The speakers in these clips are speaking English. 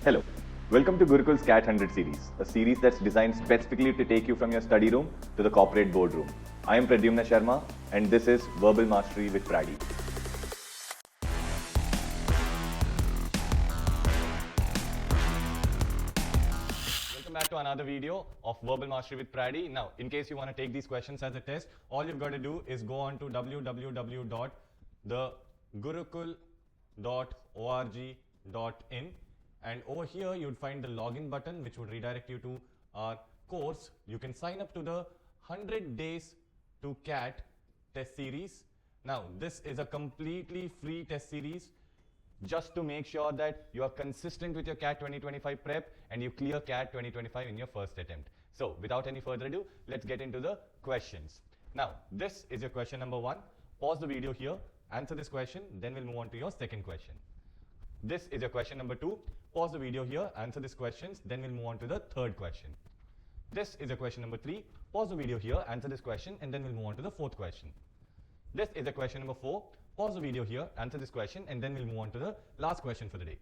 Hello, welcome to Gurukul's Cat 100 series, a series that's designed specifically to take you from your study room to the corporate boardroom. I am Prady Sharma and this is Verbal Mastery with Prady. Welcome back to another video of Verbal Mastery with Prady. Now, in case you want to take these questions as a test, all you've got to do is go on to www.thegurukul.org.in. And over here, you'd find the login button, which would redirect you to our course. You can sign up to the 100 Days to Cat test series. Now, this is a completely free test series just to make sure that you are consistent with your CAT 2025 prep and you clear CAT 2025 in your first attempt. So, without any further ado, let's get into the questions. Now, this is your question number 1. Pause the video here, answer this question, then we'll move on to your second question. This is your question number 2. Pause the video here, answer these questions, then we'll move on to the third question. This is your question number 3. Pause the video here, answer this question, and then we'll move on to the fourth question. This is your question number 4. Pause the video here, answer this question, and then we'll move on to the last question for the day.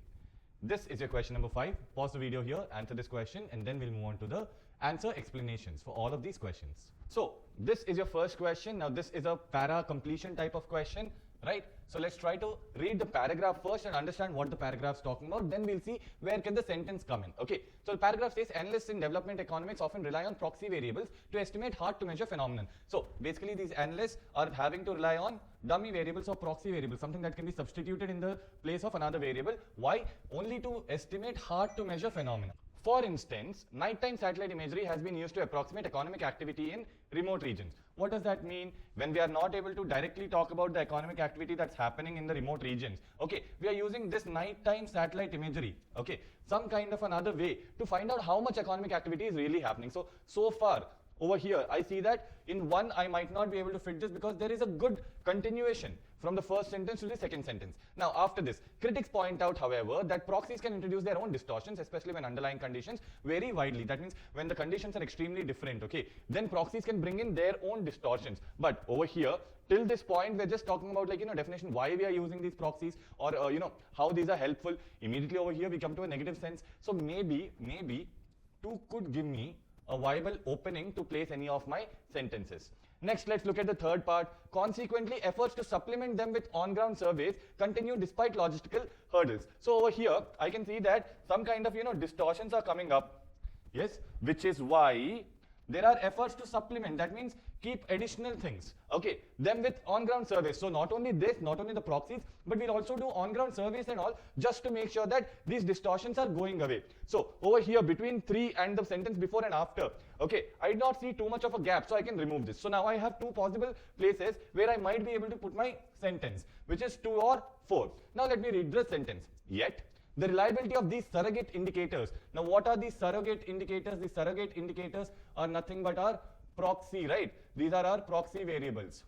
This is your question number 5. Pause the video here, answer this question, and then we'll move on to the answer explanations for all of these questions. So, this is your first question. Now, this is a para completion type of question. Right? So let's try to read the paragraph first and understand what the paragraph is talking about. Then we'll see where can the sentence come in. Okay. So the paragraph says analysts in development economics often rely on proxy variables to estimate hard to measure phenomenon. So basically these analysts are having to rely on dummy variables or proxy variables, something that can be substituted in the place of another variable. Why? Only to estimate hard to measure phenomena. For instance, nighttime satellite imagery has been used to approximate economic activity in remote regions. What does that mean? When we are not able to directly talk about the economic activity that's happening in the remote regions, okay, we are using this nighttime satellite imagery, okay, some kind of another way to find out how much economic activity is really happening. So far, over here, I see that in one, I might not be able to fit this because there is a good continuation from the first sentence to the second sentence. Now, after this, critics point out, however, that proxies can introduce their own distortions, especially when underlying conditions vary widely. That means when the conditions are extremely different, okay, then proxies can bring in their own distortions. But over here, till this point, we're just talking about definition, why we are using these proxies or, how these are helpful. Immediately over here, we come to a negative sense. So maybe 2 could give me a viable opening to place any of my sentences. Next, let's look at the third part. Consequently, efforts to supplement them with on-ground surveys continue despite logistical hurdles. So over here, I can see that some kind of, distortions are coming up. Yes, which is why there are efforts to supplement. That means keep additional things. Okay, them with on-ground surveys. So not only this, not only the proxies, but we'll also do on-ground surveys and all just to make sure that these distortions are going away. So over here between 3 and the sentence before and after, okay, I did not see too much of a gap, so I can remove this. So now I have 2 possible places where I might be able to put my sentence, which is 2 or 4. Now let me read the sentence. Yet, the reliability of these surrogate indicators. Now, what are these surrogate indicators? These surrogate indicators are nothing but our proxy, right? These are our proxy variables,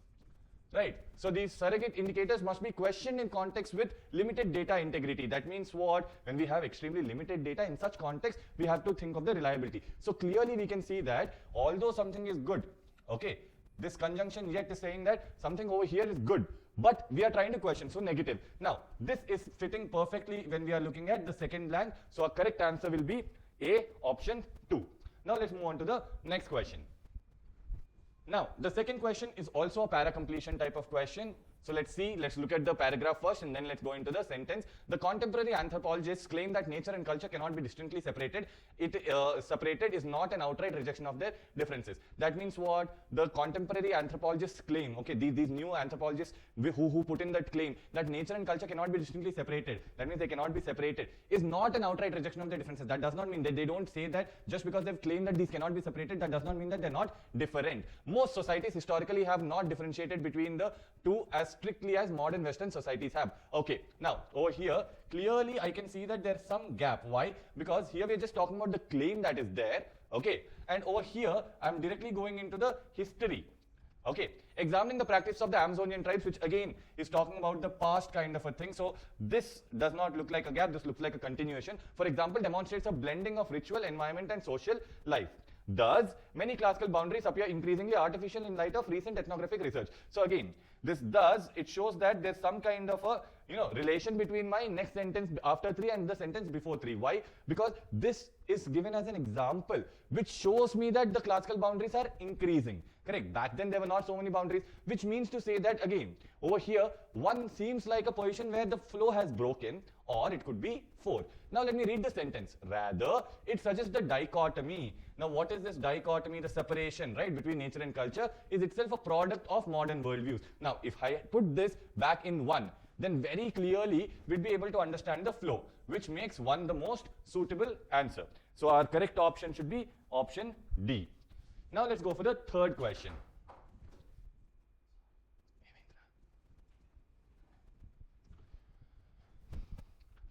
right? So, these surrogate indicators must be questioned in context with limited data integrity. That means what? When we have extremely limited data in such context, we have to think of the reliability. So, clearly we can see that although something is good, okay, this conjunction yet is saying that something over here is good, but we are trying to question, so negative. Now, this is fitting perfectly when we are looking at the second blank. So, our correct answer will be A, option 2. Now, let's move on to the next question. Now, the second question is also a para completion type of question. So let's look at the paragraph first and then let's go into the sentence. The contemporary anthropologists claim that nature and culture cannot be distinctly separated. Separated is not an outright rejection of their differences. That means what? The contemporary anthropologists claim, okay, these new anthropologists who put in that claim that nature and culture cannot be distinctly separated, that means they cannot be separated, is not an outright rejection of their differences. That does not mean that they don't say that just because they've claimed that these cannot be separated, that does not mean that they're not different. Most societies historically have not differentiated between the two as strictly as modern Western societies have. Okay, now over here, clearly I can see that there's some gap. Why? Because here we're just talking about the claim that is there, okay, and over here I'm directly going into the history. Okay, examining the practice of the Amazonian tribes, which again is talking about the past kind of a thing. So this does not look like a gap, this looks like a continuation. For example, demonstrates a blending of ritual, environment and social life. Thus, many classical boundaries appear increasingly artificial in light of recent ethnographic research. So again, It shows that there's some kind of a relation between my next sentence after 3 and the sentence before 3. Why? Because this is given as an example which shows me that the classical boundaries are increasing. Correct? Back then there were not so many boundaries, which means to say that again over here 1 seems like a position where the flow has broken, or it could be 4. Now let me read the sentence. Rather, it suggests the dichotomy. Now what is this dichotomy? The separation, right, between nature and culture is itself a product of modern worldviews. Now if I put this back in 1, then very clearly we'll be able to understand the flow, which makes 1 the most suitable answer. So our correct option should be option D. Now let's go for the third question.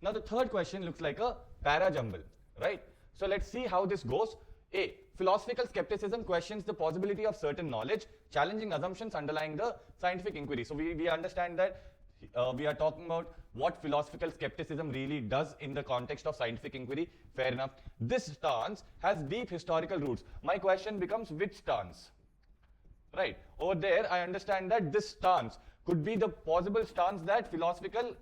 Now the third question looks like a para jumble, right? So let's see how this goes. A. Philosophical skepticism questions the possibility of certain knowledge, challenging assumptions underlying the scientific inquiry. So we understand that we are talking about what philosophical skepticism really does in the context of scientific inquiry. Fair enough. This stance has deep historical roots. My question becomes, which stance? Right. Over there, I understand that this stance could be the possible stance that philosophical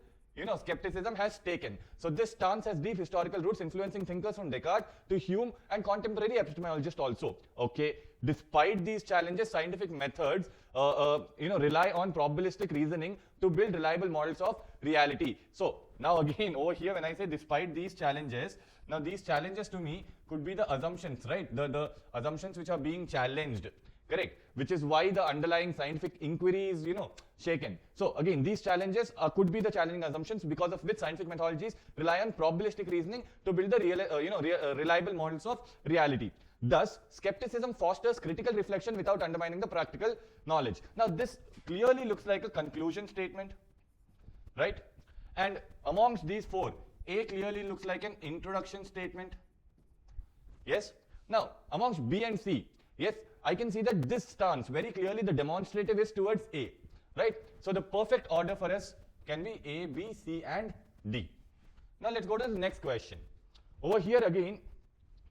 skepticism has taken. So this stance has deep historical roots, influencing thinkers from Descartes to Hume and contemporary epistemologists also. Okay. Despite these challenges, scientific methods rely on probabilistic reasoning to build reliable models of reality. So now again over here, when I say despite these challenges, now these challenges to me could be the assumptions, right? The assumptions which are being challenged. Correct, which is why the underlying scientific inquiry is shaken. So again, these challenges could be the challenging assumptions because of which scientific methodologies rely on probabilistic reasoning to build the reliable models of reality. Thus, skepticism fosters critical reflection without undermining the practical knowledge. Now this clearly looks like a conclusion statement, right? And amongst these 4, A clearly looks like an introduction statement. Yes. Now amongst B and C, yes, I can see that this stance, very clearly the demonstrative is towards A, right? So the perfect order for us can be A, B, C and D. Now let's go to the next question. Over here again,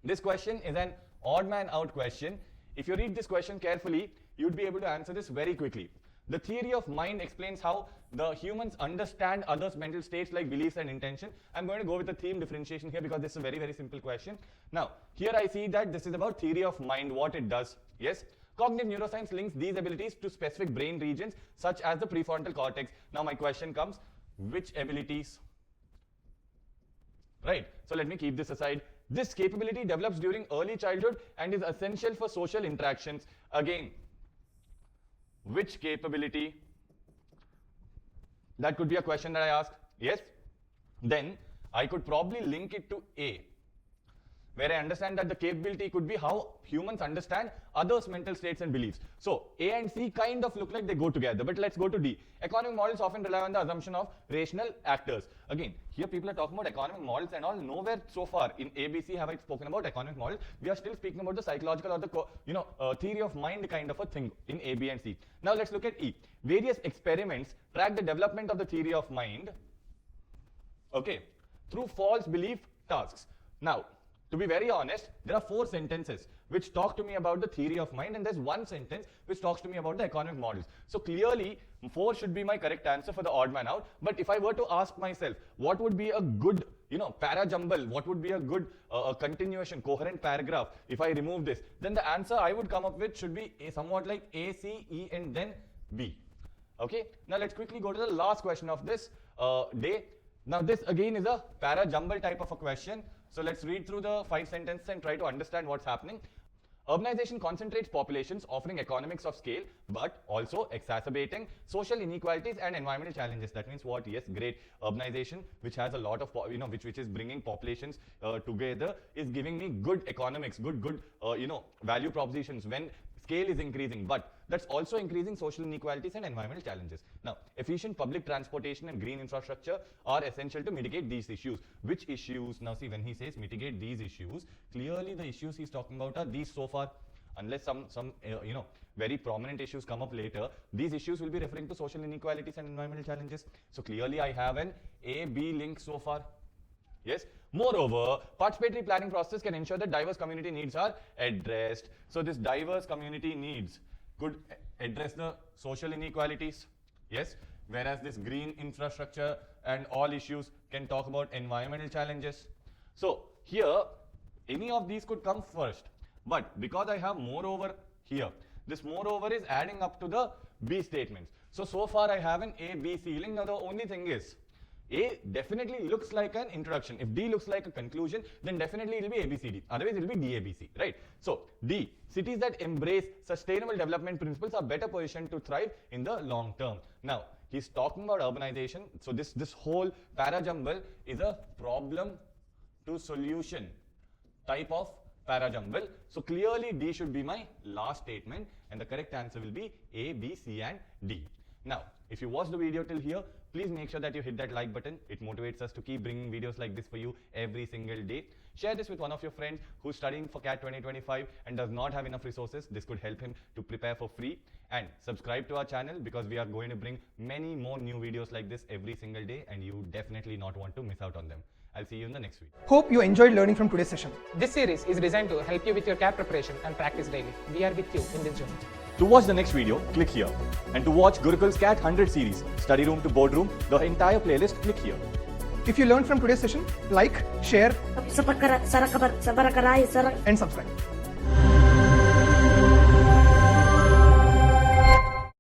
this question is an odd man out question. If you read this question carefully, you'd be able to answer this very quickly. The theory of mind explains how the humans understand others' mental states like beliefs and intention. I'm going to go with the theme differentiation here because this is a very, very simple question. Now, here I see that this is about theory of mind, what it does. Yes, cognitive neuroscience links these abilities to specific brain regions such as the prefrontal cortex. Now my question comes, which abilities? Right, so let me keep this aside. This capability develops during early childhood and is essential for social interactions. Again, which capability? That could be a question that I ask. Yes, then I could probably link it to A, where I understand that the capability could be how humans understand others' mental states and beliefs. So A and C kind of look like they go together, but let's go to D. Economic models often rely on the assumption of rational actors. Again, here people are talking about economic models and all. Nowhere so far in ABC have I spoken about economic models. We are still speaking about the psychological or the theory of mind kind of a thing in A, B and C. Now let's look at E. Various experiments track the development of the theory of mind, okay, through false belief tasks. Now, to be very honest, there are 4 sentences which talk to me about the theory of mind, and there's 1 sentence which talks to me about the economic models. So clearly, 4 should be my correct answer for the odd man out. But if I were to ask myself, what would be a good, para jumble, what would be a good continuation, coherent paragraph if I remove this, then the answer I would come up with should be somewhat like A, C, E, and then B. Okay, now let's quickly go to the last question of this day. Now this again is a para jumble type of a question. So let's read through the 5 sentences and try to understand what's happening. Urbanization concentrates populations, offering economics of scale, but also exacerbating social inequalities and environmental challenges. That means what? Yes, great. Urbanization, which has a lot of, which is bringing populations together, is giving me good economics, good, value propositions when scale is increasing, but that's also increasing social inequalities and environmental challenges. Now, efficient public transportation and green infrastructure are essential to mitigate these issues. Which issues? Now see, when he says mitigate these issues, clearly the issues he's talking about are these so far. Unless some very prominent issues come up later, these issues will be referring to social inequalities and environmental challenges. So clearly I have an A-B link so far. Yes. Moreover, participatory planning process can ensure that diverse community needs are addressed. So this diverse community needs could address the social inequalities. Yes, whereas this green infrastructure and all issues can talk about environmental challenges. So here, any of these could come first, but because I have moreover here, this moreover is adding up to the B statements. So far I have an A, B ceiling. Now the only thing is, A definitely looks like an introduction. If D looks like a conclusion, then definitely it will be ABCD. Otherwise, it will be DABC, right? So D, cities that embrace sustainable development principles are better positioned to thrive in the long term. Now, he's talking about urbanization. So this whole ParaJumble is a problem to solution type of ParaJumble. So clearly D should be my last statement, and the correct answer will be A, B, C, and D. Now, if you watched the video till here, please make sure that you hit that like button. It motivates us to keep bringing videos like this for you every single day. Share this with one of your friends who's studying for CAT 2025 and does not have enough resources. This could help him to prepare for free. And subscribe to our channel, because we are going to bring many more new videos like this every single day, and you definitely not want to miss out on them. I'll see you in the next video. Hope you enjoyed learning from today's session. This series is designed to help you with your CAT preparation and practice daily. We are with you in this journey. To watch the next video, click here. And to watch Gurukul's CAT 100 series, study room to boardroom, the entire playlist, click here. If you learned from today's session, like, share, and subscribe.